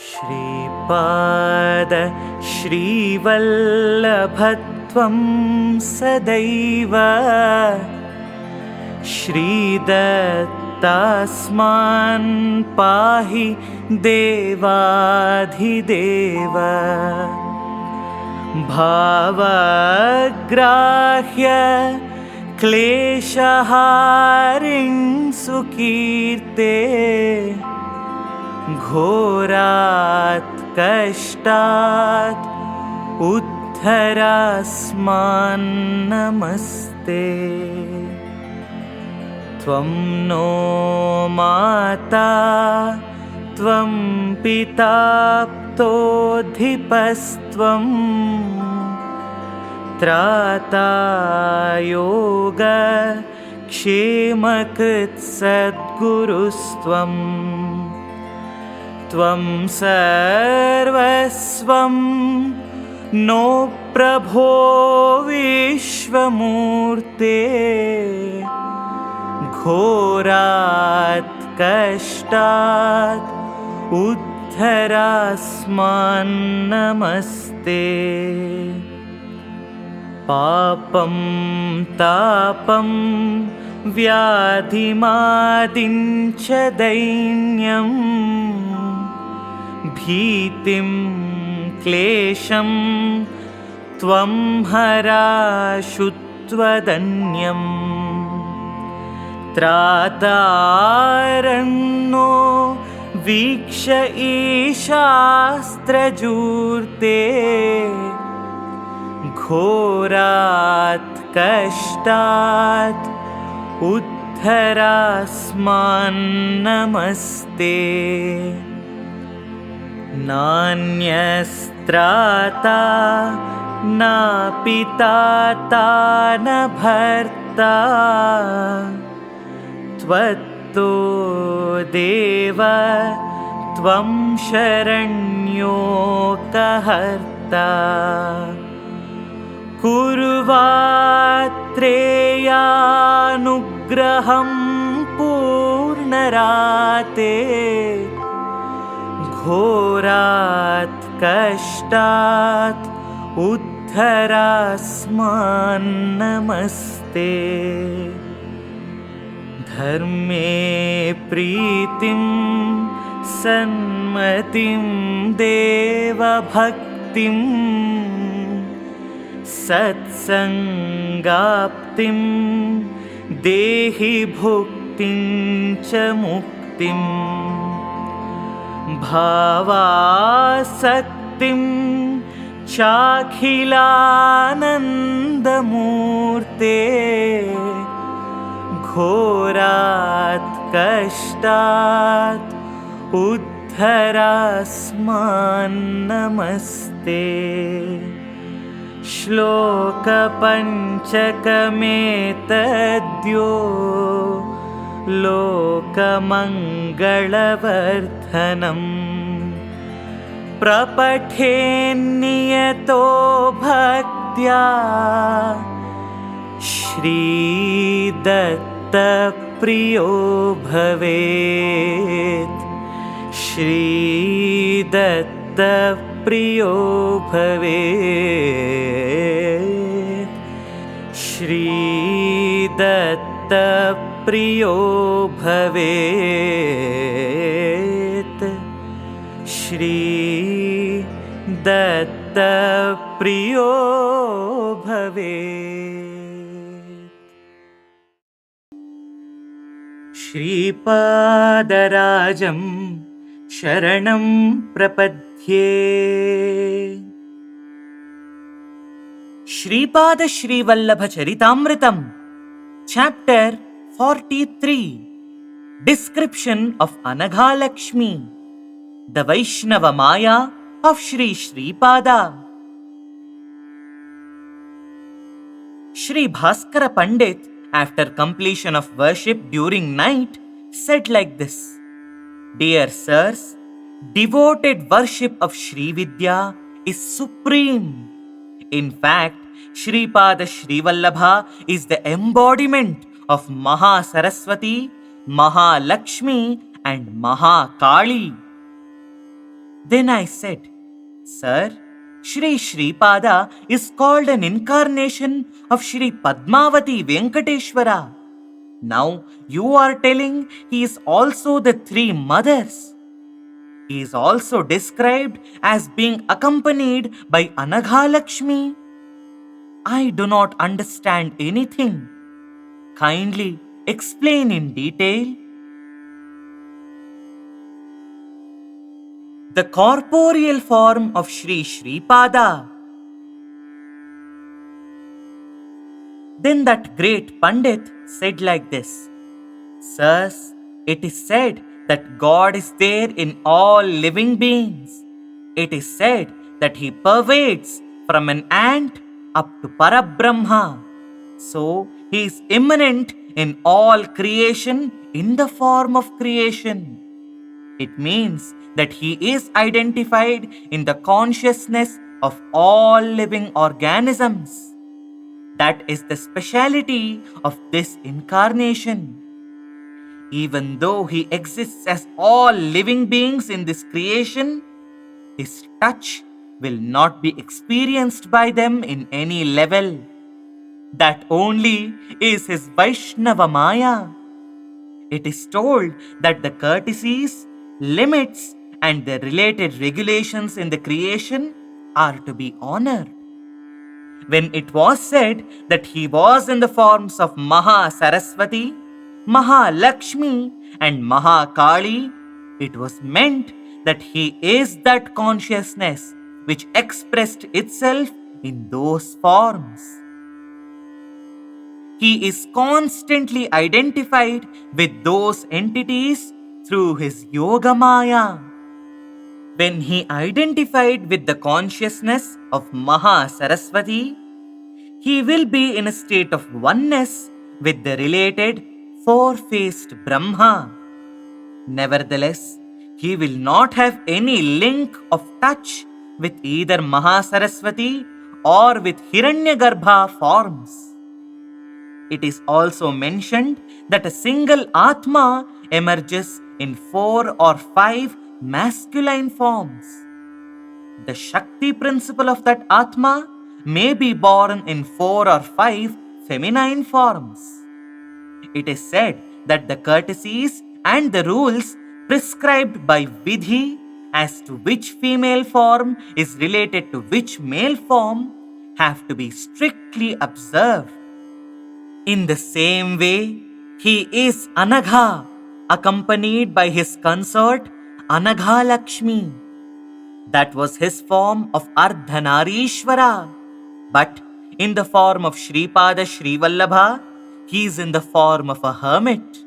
श्रीपाद श्रीवल्लभत्वं सदैव श्रीदत्तास्मान् पाहि देवाधिदेव भावग्राह्य क्लेशहारिं सुकीर्ते घोरात् कष्टात् उद्धरास्मान् नमस्ते। त्वं नो माता त्वं पिता प्तोऽधिपस्त्वं त्राता योग क्षेमकृत् सद्गुरुस्त्वं त्वं सर्वस्वं नो प्रभो विश्वमूर्ते घोरात् कष्टात् उद्धरास्मान् नमस्ते। पापं तापं व्याधिमादिं च दैन्यं भीतिं क्लेशं त्वं हराशुत्वदन्यम् त्रातारन्नो वीक्ष ईशास्त्रजूर्ते घोरात् कष्टात् उद्धरास्मान् नमस्ते। नान्यस्त्राता न पिता न भर्ता त्वत्तो देव त्वं शरण्योकहर्ता कुर्वात्रेयानुग्रहं पूर्णराते घोरात् कष्टात् उद्धरास्मान् नमस्ते। धर्मे प्रीतिं सन्मतिं देवभक्तिं सत्सङ्गाप्तिं देहि भुक्तिं च मुक्तिं भावासक्तिं चाखिलानन्दमूर्ते घोरात् कष्टात् उद्धरास्मान् नमस्ते। श्लोकपञ्चकमेतद्यो लोकमङ्गलवर्धनम् प्रपठेन्नियतो भक्त्या श्रीदत्तप्रियो भवेत् श्रीदत्तप्रियो भवेत् श्रीदत्तप्रियो भवेत् श्रीदत्तप्रियो भवेत्। श्रीपादराजं शरणं प्रपद्ये। Shripad Shrivallabh Charitamritam Chapter 43 Description of Anaghaa Lakshmi, the Vaishnava Maya of Sri Sripada. Sri Bhaskara Pandit, after completion of worship during night, said like this: Dear sirs, devoted worship of Sri Vidya is supreme. In fact, Sripada Srivallabha is the embodiment of Maha Saraswati, Maha Lakshmi and Maha Kali. Then I said, Sir, Shri Sripada is called an incarnation of Shri Padmavati Venkateshwara. Now you are telling he is also the three mothers. He is also described as being accompanied by Anaghaa Lakshmi. I do not understand anything. Kindly explain in detail. The corporeal form of Shri Sripada. Then that great Pandit said like this, Sirs, it is said that God is there in all living beings. It is said that He pervades from an ant up to Parabrahma. So He is immanent in all creation in the form of creation. It means that He is identified in the consciousness of all living organisms. That is the speciality of this incarnation. Even though He exists as all living beings in this creation, His touch will not be experienced by them in any level. That only is His Vaishnava Maya. It is told that the courtesies, limits, and the related regulations in the creation are to be honored. When it was said that He was in the forms of Maha Saraswati, Maha Lakshmi, and Maha Kali, it was meant that He is that consciousness which expressed itself in those forms. He is constantly identified with those entities through His Yoga Maya. When He identified with the consciousness of Maha Saraswati, He will be in a state of oneness with the related four-faced Brahma. Nevertheless, He will not have any link of touch with either Maha Saraswati or with Hiranyagarbha forms. It is also mentioned that a single Atma emerges in 4 or 5 masculine forms. The Shakti principle of that Atma may be born in 4 or 5 feminine forms. It is said that the courtesies and the rules prescribed by Vidhi as to which female form is related to which male form have to be strictly observed. In the same way, He is Anagha, accompanied by His consort Anaghaa Lakshmi. That was His form of Ardhanarishwara. But in the form of Sripada Srivallabha, He is in the form of a hermit.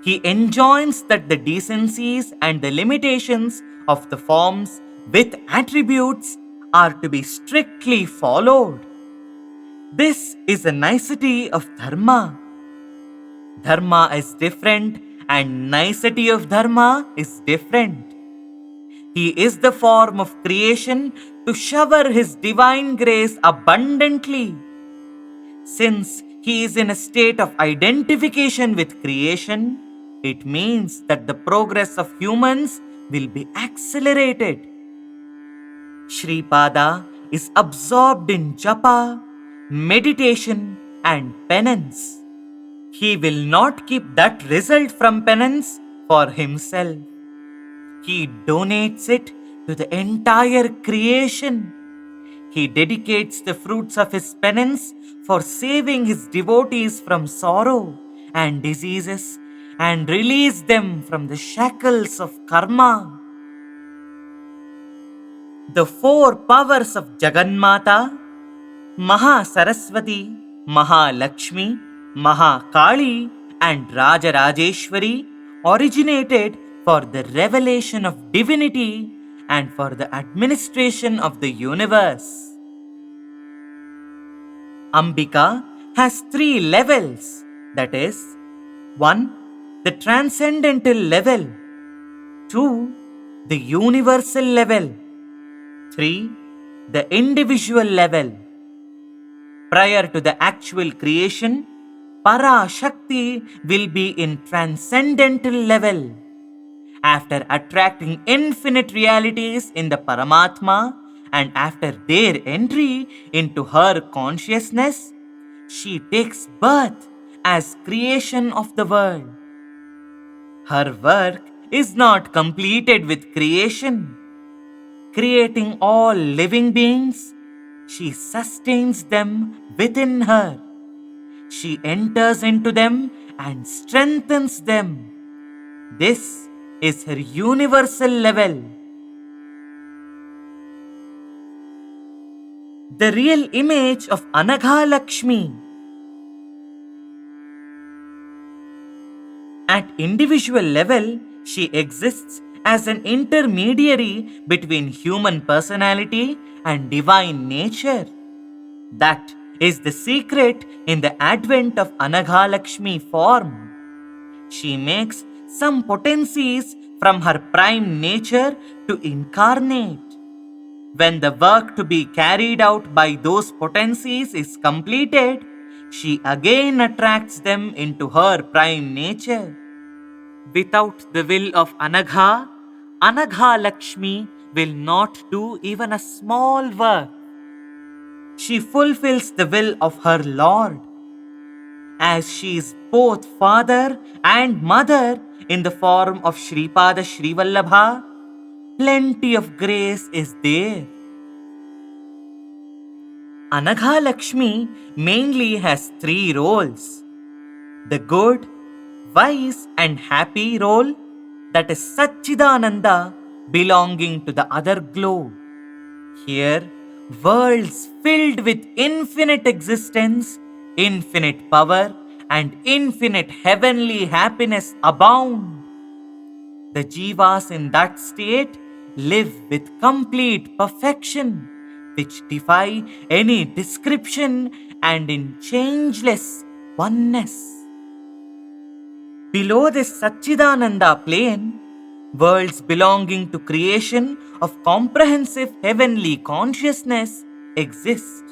He enjoins that the decencies and the limitations of the forms with attributes are to be strictly followed. This is a nicety of Dharma. Dharma is different and nicety of Dharma is different. He is the form of creation to shower His divine grace abundantly. Since He is in a state of identification with creation, it means that the progress of humans will be accelerated. Sripada is absorbed in japa, meditation, and penance. He will not keep that result from penance for himself. He donates it to the entire creation. He dedicates the fruits of his penance for saving his devotees from sorrow and diseases and release them from the shackles of karma. The 4 powers of Jagannmata, Maha Saraswati, Maha Lakshmi, Maha Kali, and Raja Rajeshwari originated for the revelation of divinity and for the administration of the universe. Ambika has 3 levels, that is, 1. The transcendental level, 2. The universal level, 3. The individual level. Prior to the actual creation, Para Shakti will be in transcendental level, After attracting infinite realities in the Paramatma and after their entry into her consciousness, she takes birth as creation of the world. Her work is not completed with creation. Creating all living beings, she sustains them within her. She enters into them and strengthens them. This is her universal level. The real image of Anaghaa Lakshmi. At individual level, she exists as an intermediary between human personality and divine nature. That is the secret in the advent of Anaghaa Lakshmi form. She makes some potencies from her prime nature to incarnate. When the work to be carried out by those potencies is completed, she again attracts them into her prime nature. Without the will of Anaghaa, Anaghaa Lakshmi will not do even a small work. She fulfills the will of her Lord. As she is both father and mother in the form of Sripada Srivallabha, plenty of grace is there. Anaghaa Lakshmi mainly has three roles. The good, wise and happy role, that is Satchidananda, belonging to the other globe. Here, worlds filled with infinite existence, infinite power and infinite heavenly happiness abound. The jivas in that state live with complete perfection, which defy any description and in changeless oneness. Below this Satchidananda plane, worlds belonging to creation of comprehensive heavenly consciousness exist.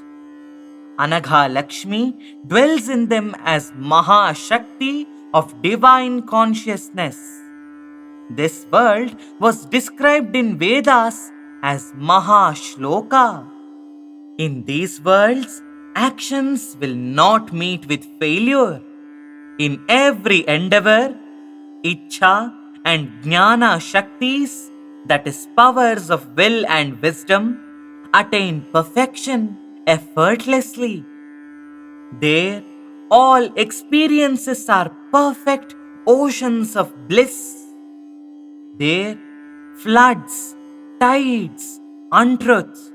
Anaghaa Lakshmi dwells in them as Maha Shakti of divine consciousness. This world was described in Vedas as Maha Shloka. In these worlds, actions will not meet with failure. In every endeavor, Ichha and Jnana Shaktis, that is powers of will and wisdom, attain perfection effortlessly. There, all experiences are perfect oceans of bliss. There, floods, tides, untruth,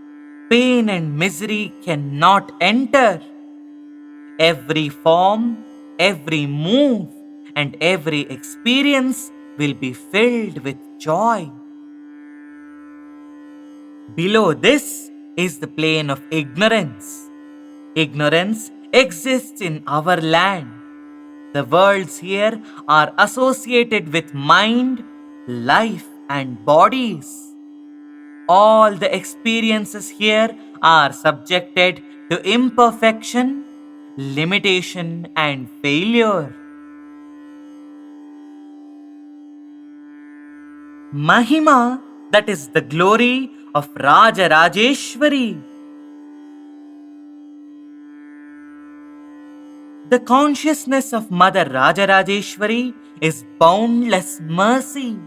pain and misery cannot enter. Every form, every move, and every experience will be filled with joy. Below this is the plane of ignorance. Ignorance exists in our land. The worlds here are associated with mind, life, and bodies. All the experiences here are subjected to imperfection, limitation, and failure. Mahima, that is the glory of Raja Rajeshwari. The consciousness of Mother Raja Rajeshwari is boundless mercy.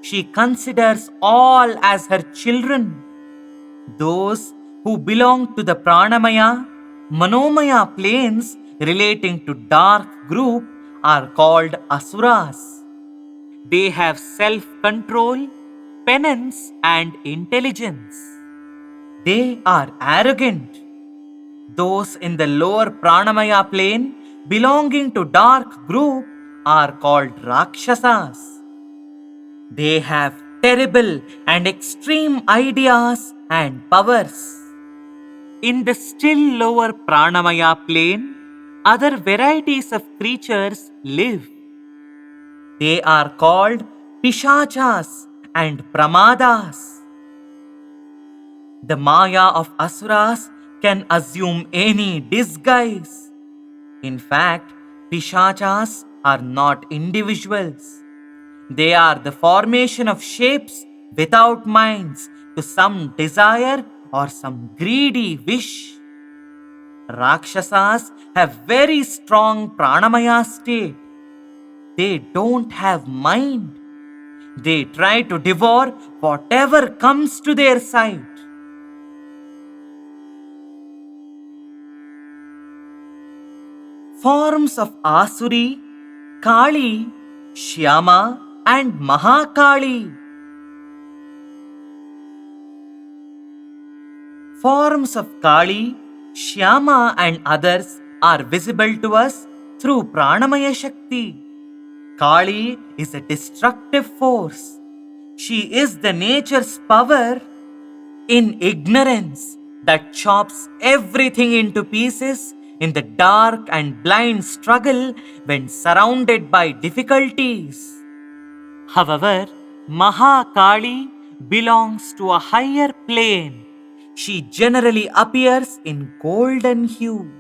She considers all as her children. Those who belong to the Pranamaya, Manomaya planes relating to dark group are called Asuras. They have self-control, penance and intelligence. They are arrogant. Those in the lower Pranamaya plane belonging to dark group are called Rakshasas. They have terrible and extreme ideas and powers. In the still lower Pranamaya plane, other varieties of creatures live. They are called Pishachas and Pramadas. The Maya of Asuras can assume any disguise. In fact, Pishachas are not individuals. They are the formation of shapes without minds to some desire or some greedy wish. Rakshasas have very strong pranamaya state. They don't have mind. They try to devour whatever comes to their sight. Forms of Asuri, Kali, Shyama and Mahakali. Forms of Kali, Shyama and others are visible to us through Pranamaya Shakti. Kali is a destructive force. She is the nature's power in ignorance that chops everything into pieces in the dark and blind struggle when surrounded by difficulties. However, Mahakali belongs to a higher plane. She generally appears in golden hue.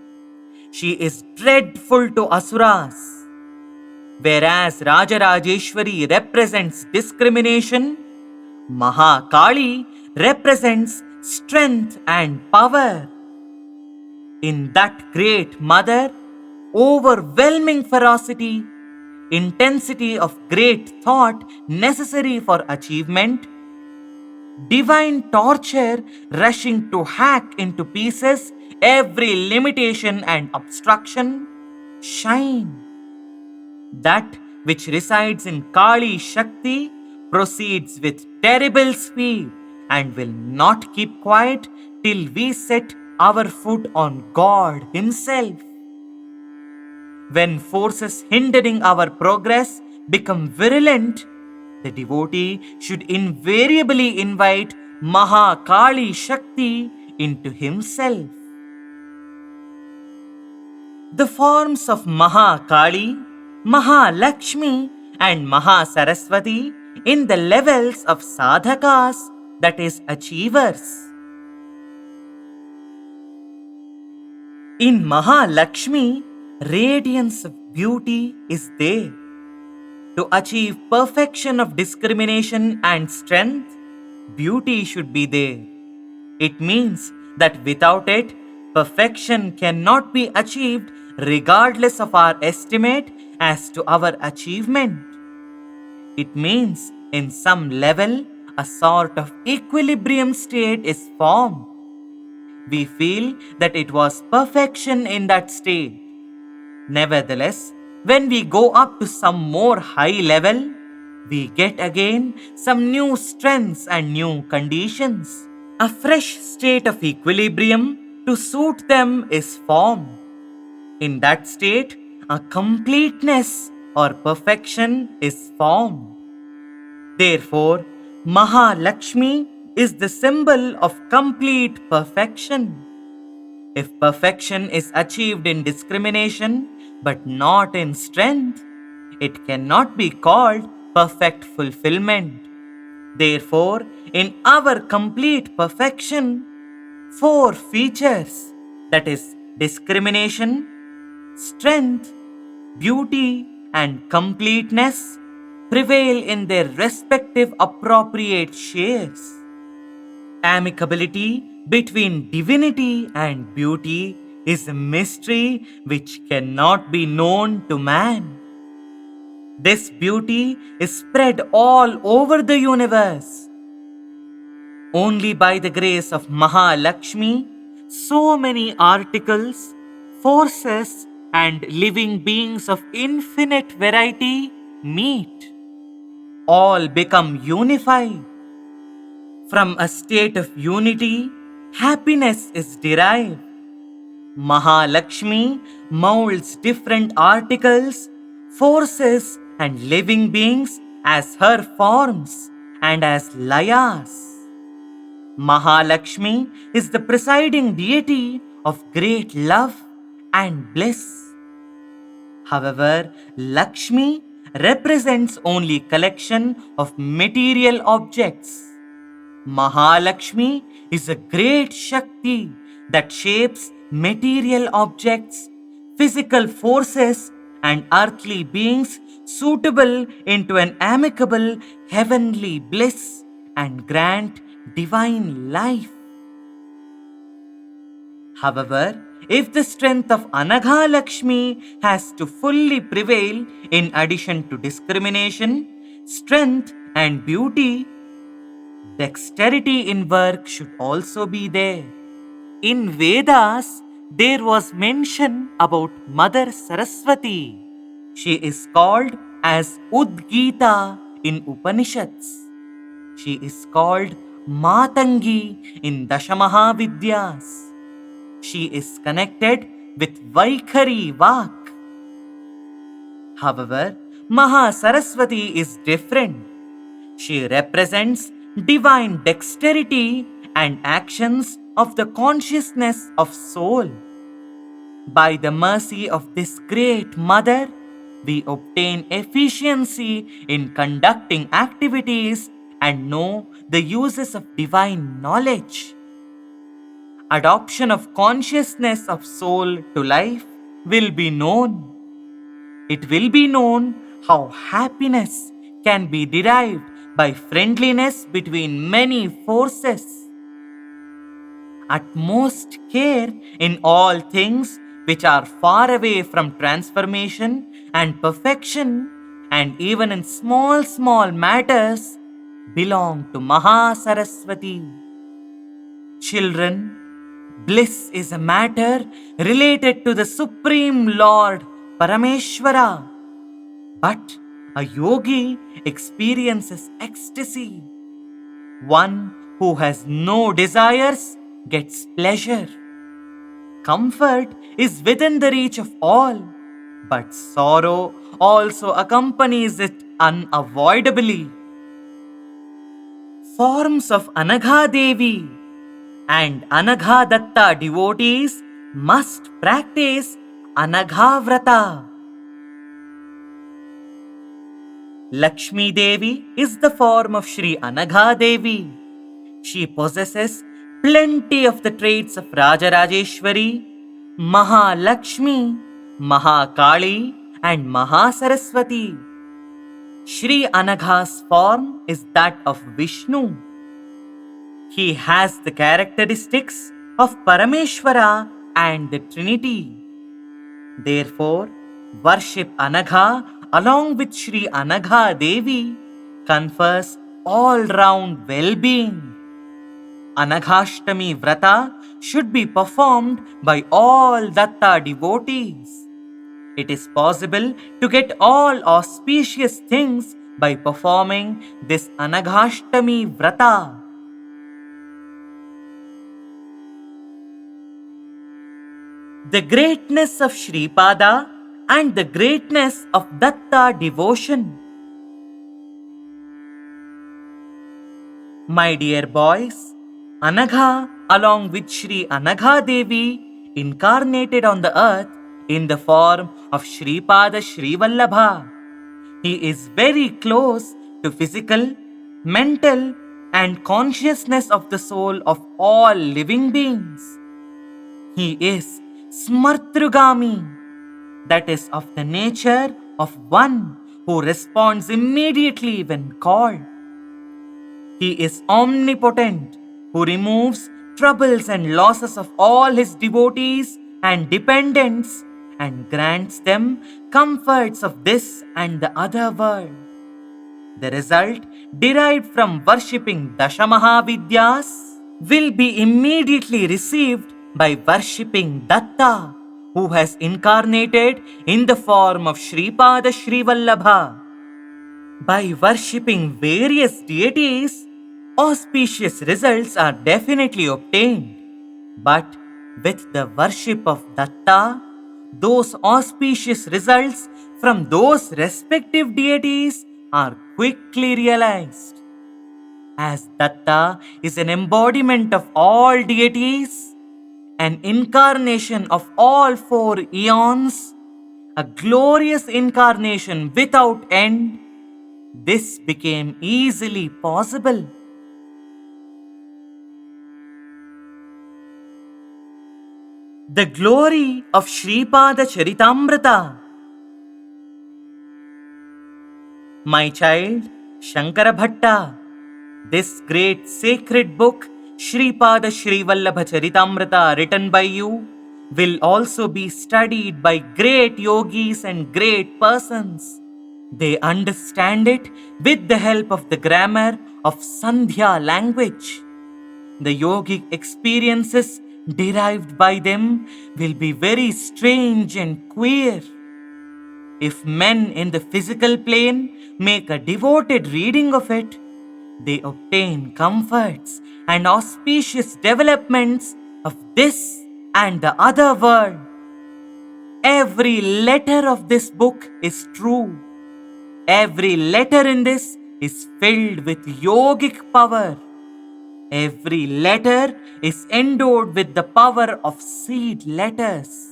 She is dreadful to asuras. Whereas Raja Rajeshwari represents discrimination, Mahakali represents strength and power. In that great mother, overwhelming ferocity, intensity of great thought necessary for achievement, divine torture rushing to hack into pieces every limitation and obstruction, shine. That which resides in Kali Shakti proceeds with terrible speed and will not keep quiet till we set our foot on God Himself. When forces hindering our progress become virulent, the devotee should invariably invite Mahakali Shakti into himself. The forms of Mahakali, Mahalakshmi and Mahasaraswati in the levels of sadhakas, that is achievers. In Mahalakshmi, radiance of beauty is there. To achieve perfection of discrimination and strength, beauty should be there. It means that without it, perfection cannot be achieved regardless of our estimate as to our achievement. It means in some level, a sort of equilibrium state is formed. We feel that it was perfection in that state. Nevertheless, when we go up to some more high level, we get again some new strengths and new conditions. A fresh state of equilibrium to suit them is formed. In that state, a completeness or perfection is formed. Therefore, Mahalakshmi is the symbol of complete perfection. If perfection is achieved in discrimination but not in strength, it cannot be called perfect fulfillment. Therefore, in our complete perfection, 4 features, that is discrimination, strength, beauty and completeness, prevail in their respective appropriate shares. Amicability between divinity and beauty is a mystery which cannot be known to man. This beauty is spread all over the universe. Only by the grace of Mahalakshmi, so many articles, forces, and living beings of infinite variety meet. All become unified. From a state of unity, happiness is derived. Mahalakshmi molds different articles, forces, and living beings as her forms and as layas. Mahalakshmi is the presiding deity of great love and bliss. However, Lakshmi represents only collection of material objects. Mahalakshmi is a great Shakti that shapes material objects, physical forces, and earthly beings suitable into an amicable heavenly bliss and grant divine life. However, if the strength of Anaghaa Lakshmi has to fully prevail in addition to discrimination, strength and beauty, dexterity in work should also be there. In Vedas, there was mention about Mother Saraswati. She is called as Udgita in Upanishads. She is called Matangi in Dashamahavidyas. She is connected with Vaikhari Vak. However, Maha Saraswati is different. She represents divine dexterity and actions of the consciousness of soul. By the mercy of this great mother, we obtain efficiency in conducting activities and know the uses of divine knowledge. Adoption of consciousness of soul to life will be known. It will be known how happiness can be derived by friendliness between many forces. Utmost care in all things which are far away from transformation and perfection, and even in small matters, belong to Maha Saraswati. Children, bliss is a matter related to the Supreme Lord Parameshwara. But a yogi experiences ecstasy. One who has no desires gets pleasure. Comfort is within the reach of all, but sorrow also accompanies it unavoidably. Forms of Anaghaa Devi and Anaghaa Datta devotees must practice Anaghaa Vrata. Lakshmi Devi is the form of Sri Anaghaa Devi. She possesses plenty of the traits of Raja Rajeshwari, Maha Lakshmi, Maha Kali, and Maha Saraswati. Sri Anagha's form is that of Vishnu. He has the characteristics of Parameshwara and the Trinity. Therefore, worship Anagha along with Sri Anaghaa Devi confers all-round well-being. Anaghashtami Vrata should be performed by all Datta devotees. It is possible to get all auspicious things by performing this Anaghashtami Vrata. The greatness of Sripada and the greatness of Datta devotion. My dear boys, Anagha along with Sri Anaghaa Devi incarnated on the earth in the form of Sripada Srivallabha. He is very close to physical, mental and consciousness of the soul of all living beings. He is Smartrugami, that is of the nature of one who responds immediately when called. He is omnipotent, who removes troubles and losses of all his devotees and dependents and grants them comforts of this and the other world. The result derived from worshipping Dashamahavidyas will be immediately received by worshipping Datta, who has incarnated in the form of Sripada Srivallabha. By worshipping various deities, auspicious results are definitely obtained. But with the worship of Datta, those auspicious results from those respective deities are quickly realized. As Datta is an embodiment of all deities, an incarnation of all four eons, a glorious incarnation without end, this became easily possible. The glory of Sripada Charitamruta. My child, Shankara Bhatta, this great sacred book, Sripada Srivallabha Charitaamrita, written by you, will also be studied by great yogis and great persons. They understand it with the help of the grammar of Sandhya language. The yogic experiences derived by them will be very strange and queer. If men in the physical plane make a devoted reading of it, they obtain comforts and auspicious developments of this and the other world. Every letter of this book is true. Every letter in this is filled with yogic power. Every letter is endowed with the power of seed letters.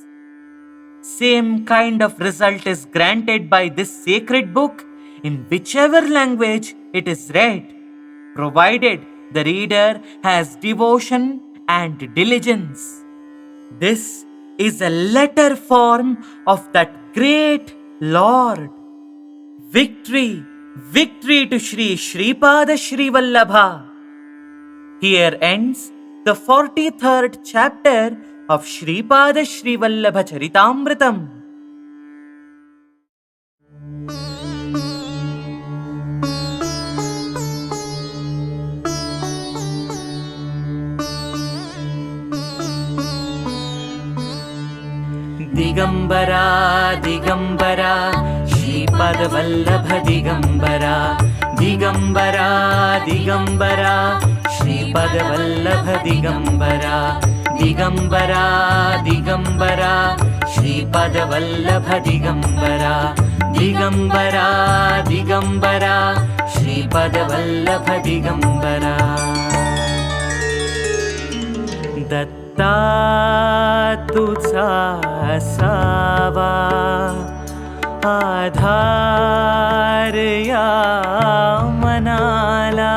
Same kind of result is granted by this sacred book in whichever language it is read, provided the reader has devotion and diligence. This is a letter form of that great Lord. Victory, victory to Shri Sripada Srivallabha. Here ends the 43rd chapter of Sripada Srivallabha Charitaamritham. Digambara, Digambara, Sripada Vallabha Digambara, Digambara, Digambara, Sripada Vallabha Digambara, Digambara, Digambara, Sripada Vallabha Digambara, Digambara, Digambara, Sripada Vallabha Digambara. Datta tujha Asaava, आधार या मनाला.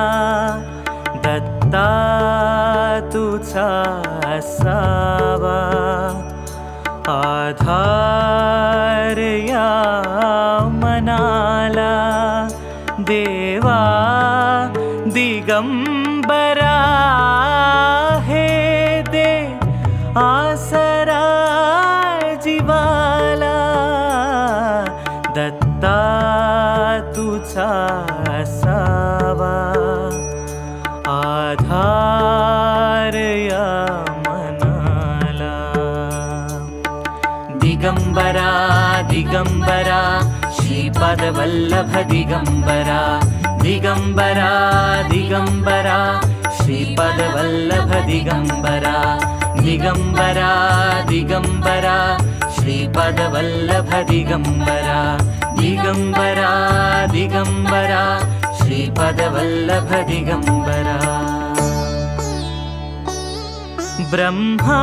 दत्ता तुझा असावा, आधार या मनाला. देवा दिगंबरा हे दे आसरा जीवाला. दत्ता तुझा असावा, आधार या मनाला. दिगंबरा, दिगंबरा, श्रीपद वल्लभ दिगंबरा. दिगंबरा, दिगंबरा, श्रीपद वल्लभ दिगंबरा. दिगंबरा, दिगंबरा, श्रीपद वल्लभ दिगंबरा. दिगंबरा, दिगंबरा, श्रीपद वल्लभ दिगंबरा. ब्रह्मा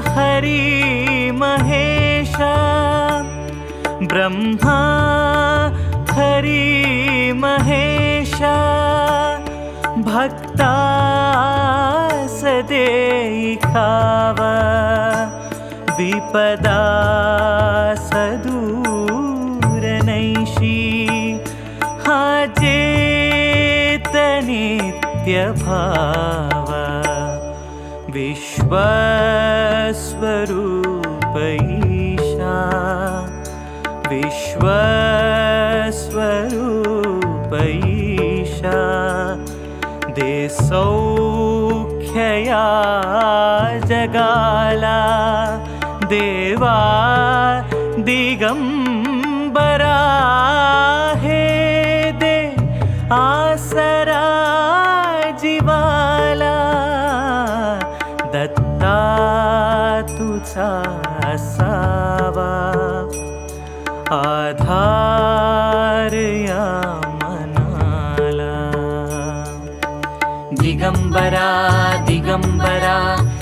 हरि महेश, ब्रह्मा हरि महेश. भक्ता सदेई खावा, विपदा सदूर नैशी. हाजेत नित्य भाव, विश्वस्वरूप ईशा. विश्वस्वरूप ईशा. दे सौख्यया जगाला. देवा दिगंबरा हे दे आसरा जीवाला. दत्ता तुझा असावा, आधार या मनाला. दिगंबरा, दिगंबरा,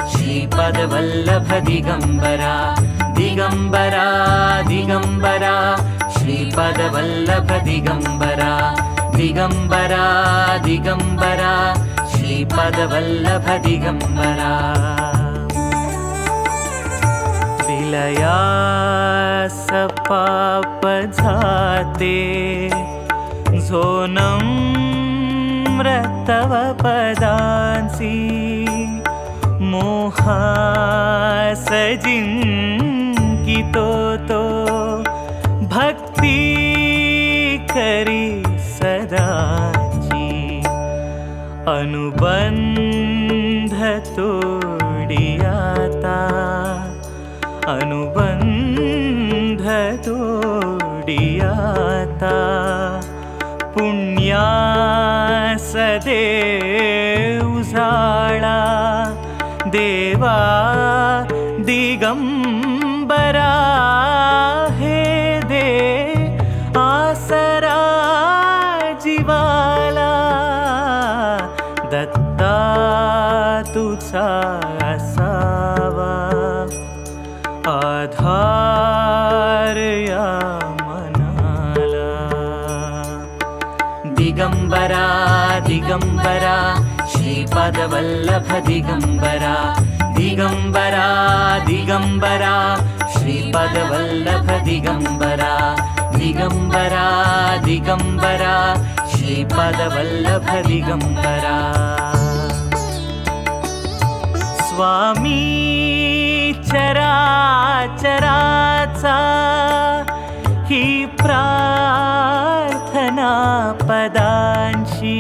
श्रीपद वल्लभ दिगंबरा. दिगंबरा, दिगंबरा, श्रीपद वल्लभ दिगंबरा. दिगंबरा, दिगंबरा, श्रीपद वल्लभ दिगंबरा. विलयास पाप जाते, तुझो नम्र तव पदांसी मोहा सजिंकितो तो भक्ती करी सदाची अनुबंध तोडियाता अनुबंध तोडियाता पुण्यास देव उजाळा देवा दिगंबरा हे दे आसरा जीवाला दत्ता तुझा असावा आधार या मनाला दिगंबरा दिगंबरा श्रीपादवल्लभ दिगंबरा दिगंबरा दिगंबरा श्रीपादवल्लभ दिगंबरा दिगंबरा दिगंबरा श्रीपादवल्लभ दिगंबरा स्वामी चराचराचा ही प्रार्थना पदांशी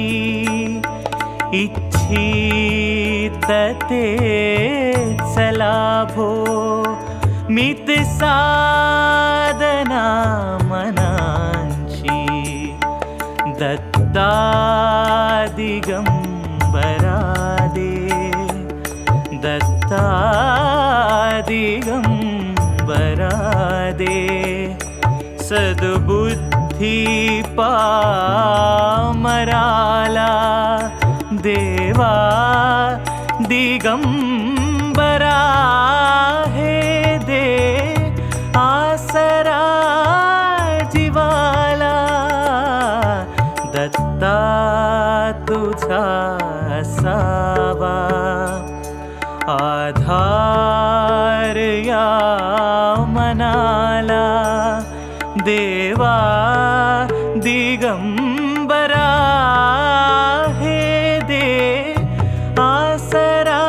इच्छित तेच लाभो मित साधना मनांची दत्ता दिगंबरा दे दत्ता दिगंबरा दे सद्बुद्धी पामराला देवा दिगंबरा हे दे आसरा जीवाला दत्ता तुझा असावा आधार या मनाला देवा दिगंबरा हे दे आसरा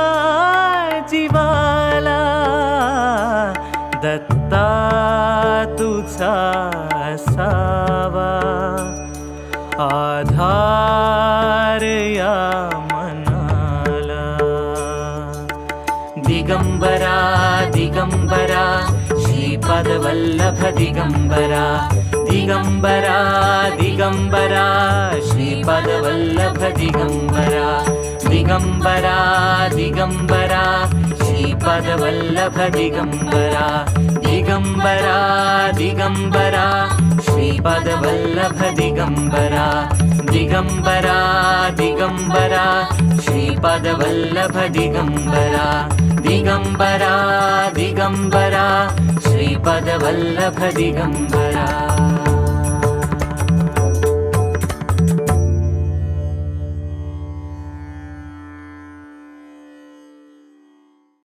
जीवाला दत्ता तुझा असावा आधार या मनाला दिगंबरा दिगंबरा श्रीपादवल्लभ दिगंबरा दिगंबरा दिगंबरा श्रीपादवल्लभ दिगंबरा दिगंबरा दिगंबरा श्रीपादवल्लभ दिगंबरा दिगंबरा दिगंबरा श्रीपादवल्लभ दिगंबरा दिगंबरा दिगंबरा श्रीपादवल्लभ दिगंबरा दिगंबरा दिगंबरा श्रीपादवल्लभ दिगंबरा